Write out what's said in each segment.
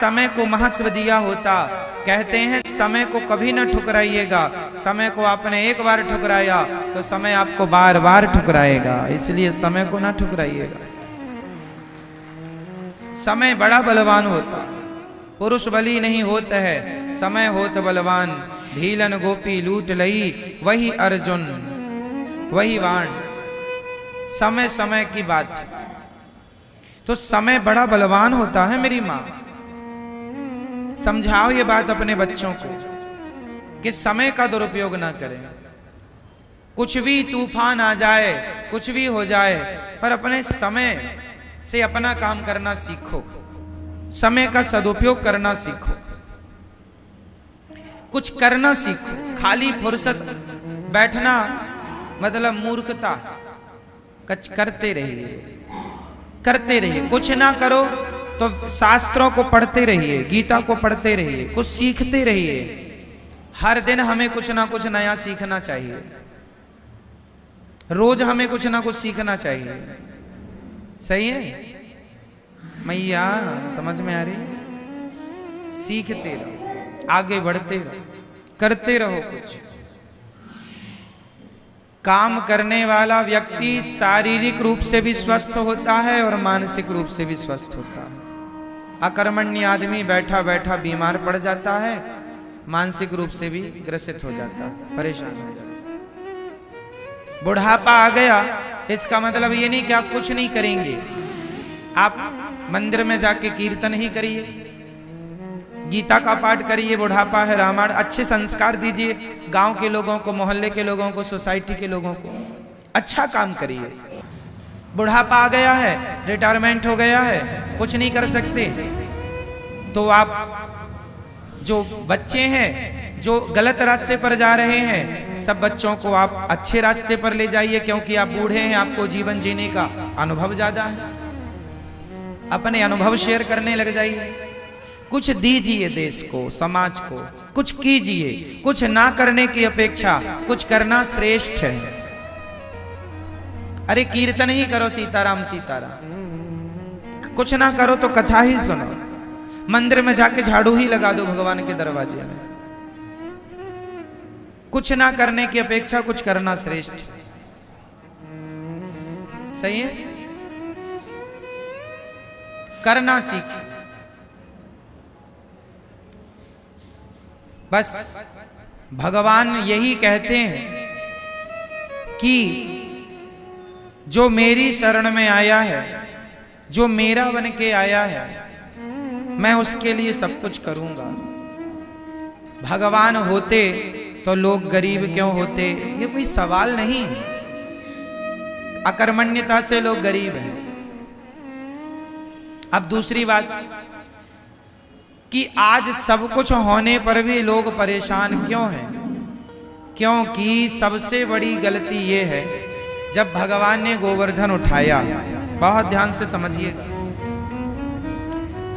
समय को महत्व दिया होता। कहते हैं समय को कभी न ठुकराइएगा, समय को आपने एक बार ठुकराया तो समय आपको बार बार ठुकराएगा, इसलिए समय को ना ठुकराइएगा। समय बड़ा बलवान होता, पुरुष बली नहीं होता है, समय होत बलवान। ढीलन गोपी लूट लई वही अर्जुन वही वाण। समय समय की बात है, तो समय बड़ा बलवान होता है। मेरी माँ समझाओ ये बात अपने बच्चों को कि समय का दुरुपयोग ना करें। कुछ भी तूफान आ जाए, कुछ भी हो जाए, पर अपने समय से अपना काम करना सीखो, समय का सदुपयोग करना सीखो, कुछ करना सीखो। खाली फुर्सत बैठना मतलब मूर्खता। कुछ करते रहिए, करते रहिए। कुछ ना करो तो शास्त्रों को पढ़ते रहिए, गीता को पढ़ते रहिए, कुछ सीखते रहिए। हर दिन हमें कुछ ना कुछ नया सीखना चाहिए, रोज हमें कुछ ना कुछ सीखना चाहिए। सही है मैया? समझ में आ रही? सीखते रहो, आगे बढ़ते रहो, करते रहो। कुछ काम करने वाला व्यक्ति शारीरिक रूप से भी स्वस्थ होता है और मानसिक रूप से भी स्वस्थ होता है। अकर्मण्य आदमी बैठा बैठा बीमार पड़ जाता है, मानसिक रूप से भी ग्रसित हो जाता है, परेशान हो जाता है। बुढ़ापा आ गया इसका मतलब ये नहीं कि आप कुछ नहीं करेंगे। आप मंदिर में जाके कीर्तन ही करिए, गीता का पाठ करिए। बुढ़ापा है, रामायण, अच्छे संस्कार दीजिए गांव के लोगों को, मोहल्ले के लोगों को, सोसाइटी के लोगों को। अच्छा काम करिए। बुढ़ापा आ गया है, रिटायरमेंट हो गया है, कुछ नहीं कर सकते, तो आप जो बच्चे हैं जो गलत रास्ते पर जा रहे हैं, सब बच्चों को आप अच्छे रास्ते पर ले जाइए, क्योंकि आप बूढ़े हैं, आपको जीवन जीने का अनुभव ज्यादा है। अपने अनुभव शेयर करने लग जाइए। कुछ दीजिए देश को, समाज को, कुछ कीजिए। कुछ ना करने की अपेक्षा कुछ करना श्रेष्ठ है। अरे कीर्तन ही करो, सीताराम सीताराम। कुछ ना करो तो कथा ही सुनो, मंदिर में जाके झाड़ू ही लगा दो भगवान के दरवाजे में। कुछ ना करने की अपेक्षा कुछ करना श्रेष्ठ। सही है? करना सीखिए। बस भगवान यही कहते हैं कि जो मेरी शरण में आया है, जो मेरा बन के आया है, मैं उसके लिए सब कुछ करूंगा। भगवान होते तो लोग गरीब क्यों होते, ये कोई सवाल नहीं है। अकर्मण्यता से लोग गरीब हैं। अब दूसरी बात कि आज सब कुछ होने पर भी लोग परेशान क्यों हैं? क्योंकि सबसे बड़ी गलती ये है, जब भगवान ने गोवर्धन उठाया, बहुत ध्यान से समझिएगा,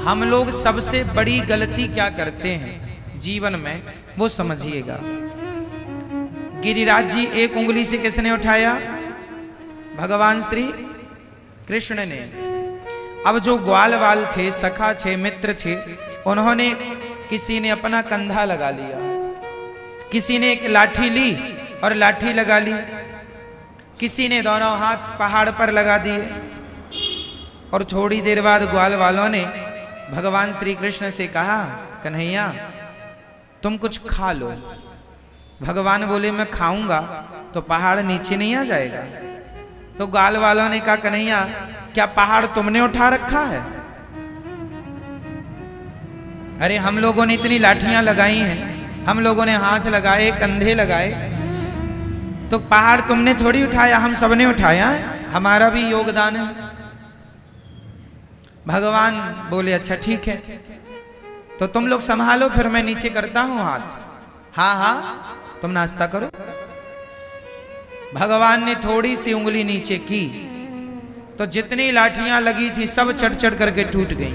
हम लोग सबसे बड़ी गलती क्या करते हैं जीवन में, वो समझिएगा। गिरिराज जी एक उंगली से किसने उठाया? भगवान श्री कृष्ण ने। अब जो ग्वाल वाल थे, सखा थे, मित्र थे, उन्होंने, किसी ने अपना कंधा लगा लिया, किसी ने एक लाठी ली और लाठी लगा ली, किसी ने दोनों हाथ पहाड़ पर लगा दिए। और थोड़ी देर बाद ग्वाल वालों ने भगवान श्री कृष्ण से कहा, कन्हैया तुम कुछ खा लो। भगवान बोले मैं खाऊंगा तो पहाड़ नीचे नहीं आ जाएगा। तो ग्वाल वालों ने कहा, कन्हैया क्या पहाड़ तुमने उठा रखा है? अरे हम लोगों ने इतनी लाठियां लगाई हैं, हम लोगों ने हाथ लगाए, कंधे लगाए, तो पहाड़ तुमने थोड़ी उठाया, हम सबने उठाया है, हमारा भी योगदान है। भगवान बोले अच्छा ठीक है, तो तुम लोग संभालो, फिर मैं नीचे करता हूं हाथ। हाँ हाँ तुम नाश्ता करो। भगवान ने थोड़ी सी उंगली नीचे की तो जितनी लाठियां लगी थी सब चढ़ चढ़ करके टूट गई।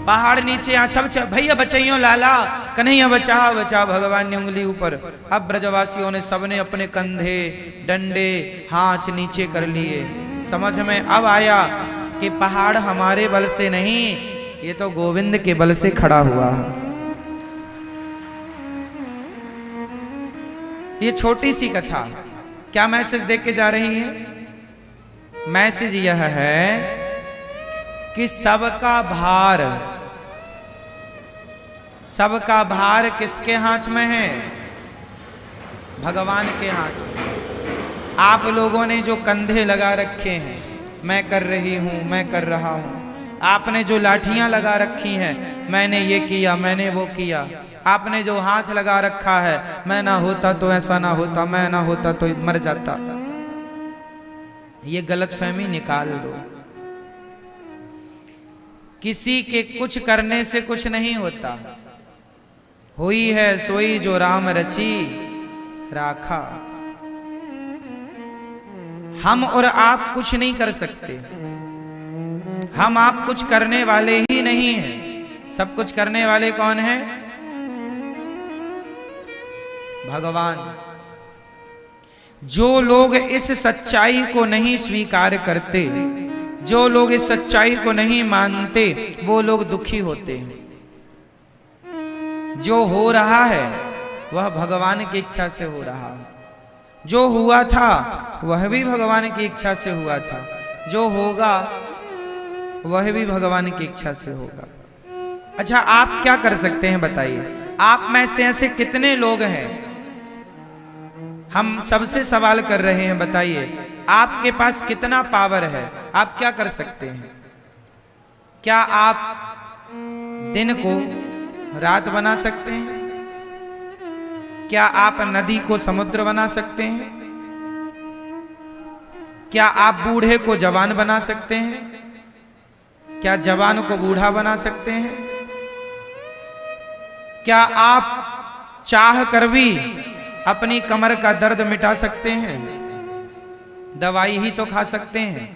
पहाड़ नीचे आ, सब भैया बचाइयो लाला, कन्हैया बचा बचा। भगवान ने उंगली ऊपर। अब ब्रजवासियों ने सबने अपने कंधे, डंडे, हाथ नीचे कर लिए। समझ में अब आया कि पहाड़ हमारे बल से नहीं, ये तो गोविंद के बल से खड़ा हुआ है। ये छोटी सी कथा क्या मैसेज दे के जा रही है? मैसेज यह है कि सबका भार किसके हाथ में है? भगवान के हाथ में। आप लोगों ने जो कंधे लगा रखे हैं, मैं कर रही हूं, मैं कर रहा हूं, आपने जो लाठियां लगा रखी हैं, मैंने ये किया, मैंने वो किया, आपने जो हाथ लगा रखा है, मैं ना होता तो ऐसा ना होता, मैं ना होता तो मर जाता, ये गलतफहमी निकाल दो। किसी के कुछ करने से कुछ नहीं होता। हुई है सोई जो राम रची राखा। हम और आप कुछ नहीं कर सकते। हम आप कुछ करने वाले ही नहीं हैं। सब कुछ करने वाले कौन है? भगवान। जो लोग इस सच्चाई को नहीं स्वीकार करते, जो लोग इस सच्चाई को नहीं मानते, वो लोग दुखी होते हैं। जो हो रहा है वह भगवान की इच्छा से हो रहा है। जो हुआ था वह भी भगवान की इच्छा से हुआ था। जो होगा वह भी भगवान की इच्छा से होगा। अच्छा, आप क्या कर सकते हैं बताइए? आप में से ऐसे कितने लोग हैं? हम सबसे सवाल कर रहे हैं, बताइए आपके पास कितना पावर है? आप क्या कर सकते हैं? क्या आप दिन को रात बना सकते हैं? क्या आप नदी को समुद्र बना सकते हैं? क्या आप बूढ़े को जवान बना सकते हैं? क्या जवान को बूढ़ा बना सकते हैं? क्या आप चाह कर भी अपनी कमर का दर्द मिटा सकते हैं? दवाई ही तो खा सकते हैं,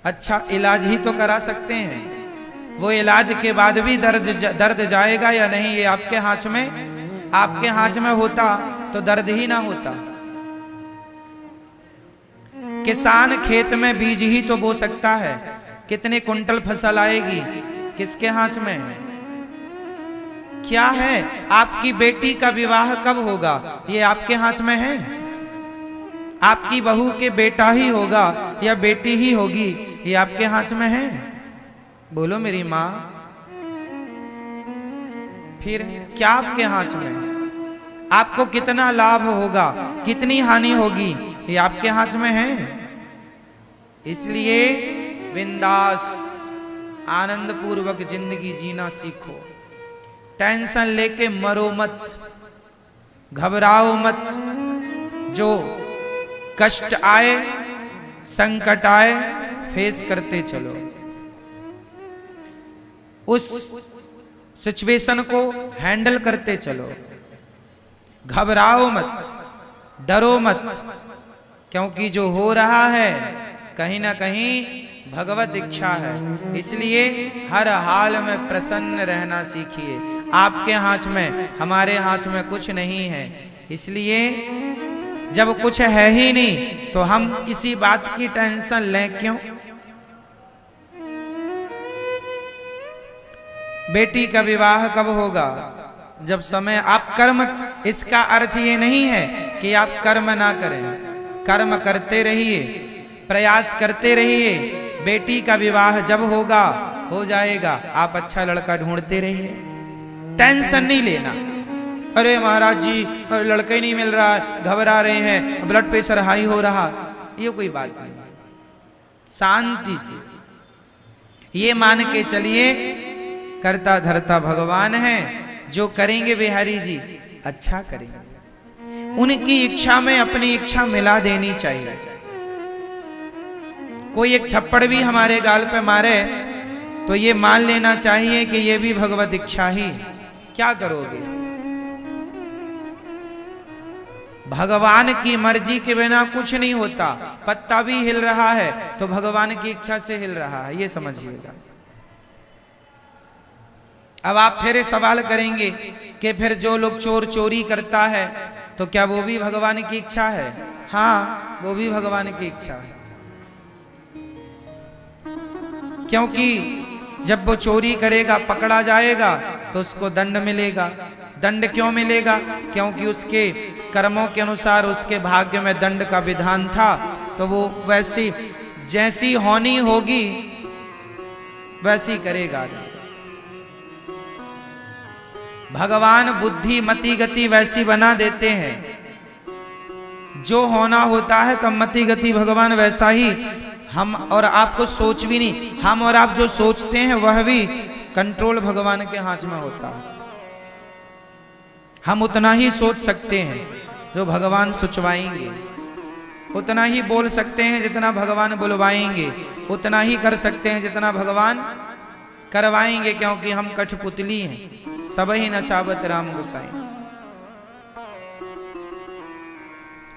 अच्छा इलाज ही तो करा सकते हैं। वो इलाज के बाद भी दर्द जाएगा या नहीं, ये आपके हाथ में। आपके हाथ में होता तो दर्द ही ना होता। किसान खेत में बीज ही तो बो सकता है, कितने कुंटल फसल आएगी किसके हाथ में है? क्या है? आपकी बेटी का विवाह कब होगा, ये आपके हाथ में है। आपकी बहू के बेटा ही होगा या बेटी ही होगी, ये आपके हाथ में है। बोलो मेरी माँ, फिर क्या आपके हाथ में? आपको कितना लाभ होगा, कितनी हानि होगी, ये आपके हाथ में है। इसलिए बिंदास आनंद पूर्वक जिंदगी जीना सीखो। टेंशन लेके मरो मत, घबराओ मत। जो कष्ट आए, संकट आए, फेस करते चलो। उस सिचुएशन को हैंडल करते चलो। घबराओ मत, डरो मत, क्योंकि जो हो रहा है कहीं ना कहीं भगवत इच्छा है। इसलिए हर हाल में प्रसन्न रहना सीखिए। आपके हाथ में, हमारे हाथ में कुछ नहीं है। इसलिए जब कुछ है ही नहीं तो हम किसी बात की टेंशन लें क्यों? बेटी का विवाह कब होगा? जब समय। आप कर्म, इसका अर्थ ये नहीं है कि आप कर्म ना करें। कर्म करते रहिए, प्रयास करते रहिए। बेटी का विवाह जब होगा, हो जाएगा। आप अच्छा लड़का ढूंढते रहिए, टेंशन नहीं लेना। अरे महाराज जी लड़का ही नहीं मिल रहा है, घबरा रहे हैं, ब्लड प्रेशर हाई हो रहा, ये कोई बात नहीं। शांति से ये मान के चलिए, करता धरता भगवान है। जो करेंगे बिहारी जी अच्छा करेंगे। उनकी इच्छा में अपनी इच्छा मिला देनी चाहिए। कोई एक थप्पड़ भी हमारे गाल पे मारे तो ये मान लेना चाहिए कि ये भी भगवत इच्छा ही। क्या करोगे? भगवान की मर्जी के बिना कुछ नहीं होता। पत्ता भी हिल रहा है तो भगवान की इच्छा से हिल रहा है, ये समझिएगा। अब आप फिर सवाल करेंगे कि फिर जो लोग चोर चोरी करता है तो क्या वो भी भगवान की इच्छा है? हाँ, वो भी भगवान की इच्छा है। क्योंकि जब वो चोरी करेगा पकड़ा जाएगा तो उसको दंड मिलेगा। दंड क्यों मिलेगा? क्योंकि उसके कर्मों के अनुसार उसके भाग्य में दंड का विधान था, तो वो वैसी जैसी होनी होगी वैसी करेगा। भगवान बुद्धि मति गति वैसी बना देते हैं, जो होना होता है तब मति गति भगवान वैसा ही हम और आपको सोच भी नहीं, हम और आप जो सोचते हैं वह भी कंट्रोल भगवान के हाथ में होता है। हम उतना ही सोच सकते हैं जो भगवान सोचवाएंगे, उतना ही बोल सकते हैं जितना भगवान बुलवाएंगे, उतना ही कर सकते हैं जितना भगवान करवाएंगे, क्योंकि हम कठपुतली हैं। सब ही नचावत राम गोसाई।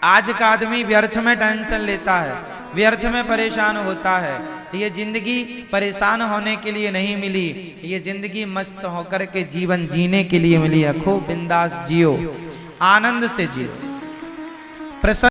आज का आदमी व्यर्थ में टेंशन लेता है, व्यर्थ में परेशान होता है। ये जिंदगी परेशान होने के लिए नहीं मिली, ये जिंदगी मस्त होकर के जीवन जीने के लिए मिली है। खूब बिंदास जियो, आनंद से जियो।